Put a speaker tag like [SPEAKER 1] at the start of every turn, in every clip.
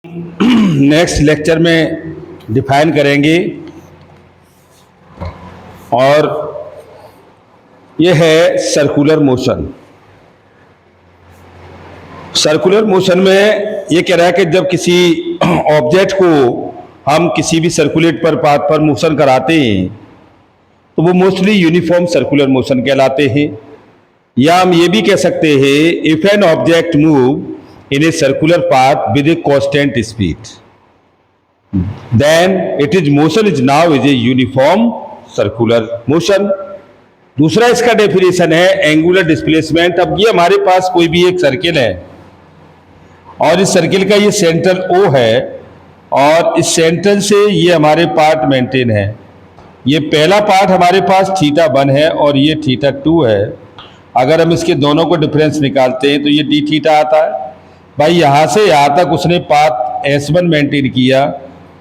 [SPEAKER 1] Next lecture में define करेंगे और यह है सर्कुलर मोशन। सर्कुलर मोशन में यह कह रहा है कि जब किसी ऑब्जेक्ट को हम किसी भी सर्कुलेट पर पाथ पर मोशन कराते हैं तो वो मोस्टली यूनिफॉर्म सर्कुलर मोशन कहलाते हैं, या हम ये भी कह सकते हैं if an object move in a circular path with a constant speed, then it is motion is now is a uniform circular motion। दूसरा इसका डेफिनेशन है एंगुलर डिस्प्लेसमेंट। अब ये हमारे पास कोई भी एक सर्किल है और इस सर्किल का ये सेंटर O है और इस सेंटर से ये हमारे पार्ट मेंटेन है। ये पहला पार्ट हमारे पास θ1 है और ये θ2 है। अगर हम इसके दोनों को डिफरेंस निकालते हैं तो ये d θ आता है। भाई यहाँ से यहाँ तक उसने पाथ S1 मेंटेन किया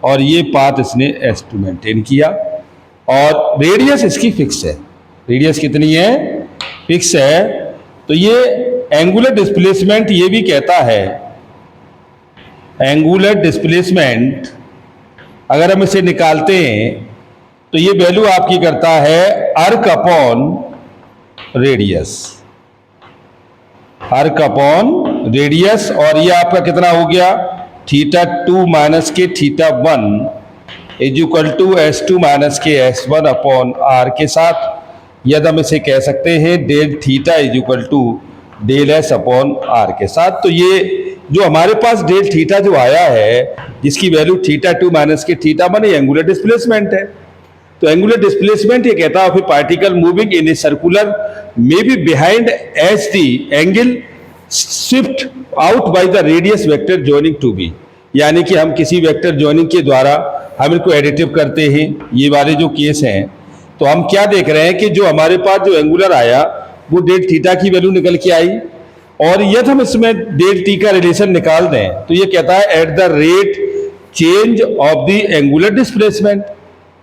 [SPEAKER 1] और ये पाथ इसने S2 मेंटेन किया और रेडियस इसकी फिक्स है। रेडियस कितनी है? फिक्स है। तो ये एंगुलर डिस्प्लेसमेंट ये भी कहता है, एंगुलर डिस्प्लेसमेंट अगर हम इसे निकालते हैं तो ये वैल्यू आपकी करता है अर्क अपॉन रेडियस, अर्क अपॉन रेडियस। और ये आपका कितना हो गया? θ2 माइनस के θ1 is equal to S2 minus के S1 अपॉन R के साथ। यदि हम इसे कह सकते हैं del theta is equal to del S upon R के साथ। तो ये जो हमारे पास डेल थीटा जो आया है जिसकी वैल्यू θ2 माइनस के θ1 एंगुलर डिस्प्लेसमेंट है। तो एंगुलर डिस्प्लेसमेंट ये कहता है particle moving in a circular may be behind as the angle shift out by the radius vector joining to B, यानी कि हम किसी वेक्टर जॉइनिंग के द्वारा हम इनको एडिटिव करते हैं। ये वाले जो केस हैं तो हम क्या देख रहे हैं कि जो हमारे पास जो एंगुलर आया वो डेल थीटा की वैल्यू निकल के आई और यदि हम इसमें डेल टी का रिलेशन निकाल दें तो ये कहता है at the rate change of the angular displacement.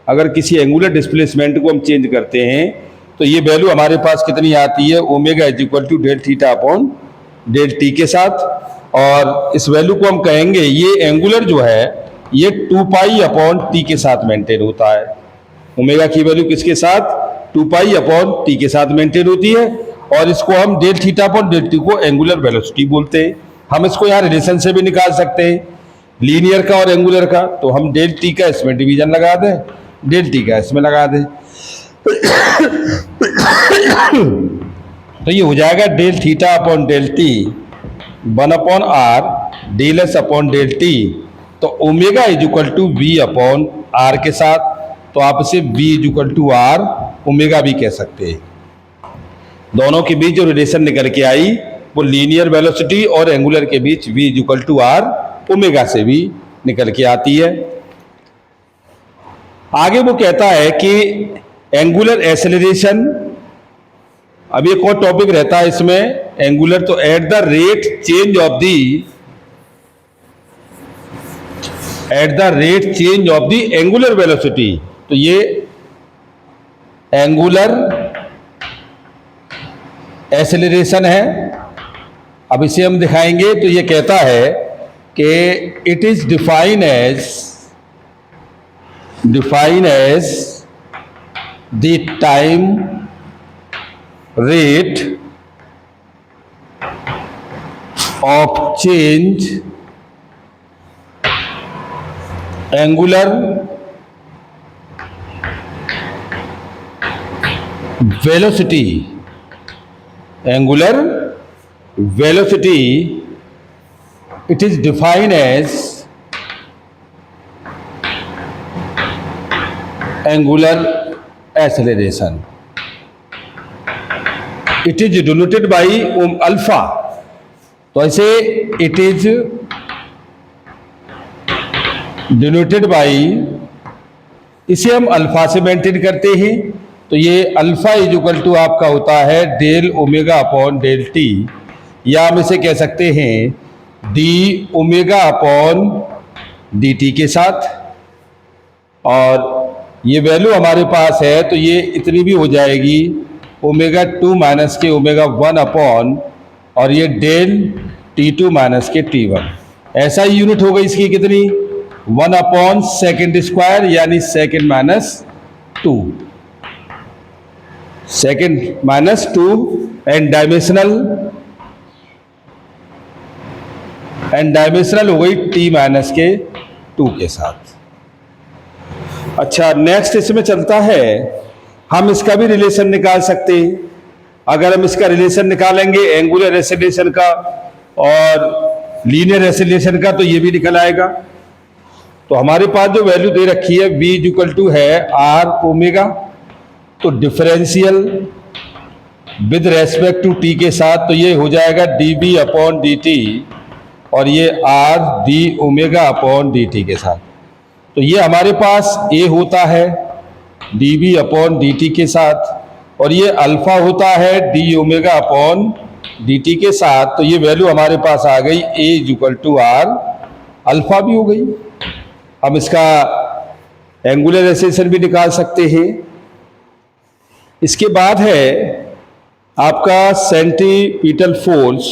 [SPEAKER 1] अगर किसी एंगुलर डिस्प्लेसमेंट को हम चेंज करते हैं तो ये वैल्यू हमारे पास कितनी आती है? Omega is equal to del theta upon del T के साथ। और इस वैल्यू को हम कहेंगे ये एंगुलर जो है ये 2 पाई अपॉन टी के साथ मेंटेन होता है। ओमेगा की वैल्यू किसके साथ? 2 पाई अपॉन टी के साथ मेंटेन होती है और इसको हम del theta upon del t को एंगुलर वेलोसिटी बोलते हैं। हम इसको यहाँ रिलेशन से भी निकाल सकते हैं, लीनियर का और एंगुलर का। तो हम डेल टी का इसमें डिवीजन लगा दें, डेल टी का इसमें लगा दें तो ये हो जाएगा del theta upon del t 1 upon r del s upon del t. तो omega is equal to v upon r के साथ। तो आप इसे v is equal to r omega भी कह सकते हैं। दोनों के बीच जो रिलेशन निकल के आई वो लीनियर वेलोसिटी और एंगुलर के बीच v is equal to r omega से भी निकल के आती है। आगे वो कहता है कि एंगुलर एक्सेलरेशन, अब एक और टॉपिक रहता है इसमें एंगुलर। तो at the rate change of the angular velocity. तो ये एंगुलर एक्सेलरेशन है। अब इसे हम दिखाएंगे तो ये कहता है कि it is define as the time rate of change angular velocity it is defined as angular acceleration। It is denoted by alpha. तो ऐसे इट इज डिनोटेड बाई, इसे हम अल्फा से मेंटेन करते हैं। तो ये अल्फा इज इक्वल टू आपका होता है del omega upon del t, या हम इसे कह सकते हैं d omega upon d t के साथ। और ये वैल्यू हमारे पास है तो ये इतनी भी हो जाएगी ओमेगा 2 माइनस के ओमेगा 1 अपॉन और ये डेल T2 माइनस के T1 ऐसा ही यूनिट हो गई इसकी कितनी, 1/2 यानी second minus 2, second minus 2 and dimensional हो गई t माइनस के 2 के साथ। अच्छा, नेक्स्ट इसमें चलता है, हम इसका भी रिलेशन निकाल सकते हैं। अगर हम इसका रिलेशन निकालेंगे एंगुलर एक्सेलरेशन का और लीनियर एक्सेलरेशन का, तो ये भी निकल आएगा। तो हमारे पास जो वैल्यू दे रखी है v इक्वल टू है r ओमेगा, तो differential with respect to t के साथ, तो ये हो जाएगा dv अपॉन dt और ये r d omega upon dt के साथ। तो ये हमारे पास a होता है dv अपॉन dt के साथ और ये अल्फा होता है d ओमेगा अपॉन dt के साथ। तो ये वैल्यू हमारे पास आ गई a equal to r, alpha भी हो गई। हम इसका एंगुलर एक्सेलरेशन भी निकाल सकते हैं। इसके बाद है आपका सेंट्रीपिटल फोर्स,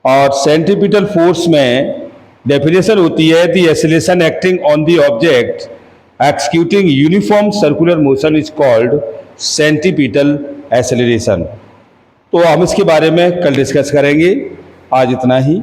[SPEAKER 1] और सेंट्रीपिटल फोर्स में डेफिनेशन होती है the acceleration acting on the object executing uniform circular motion is called centripetal acceleration. तो हम इसके बारे में कल डिस्कस करेंगे। आज इतना ही।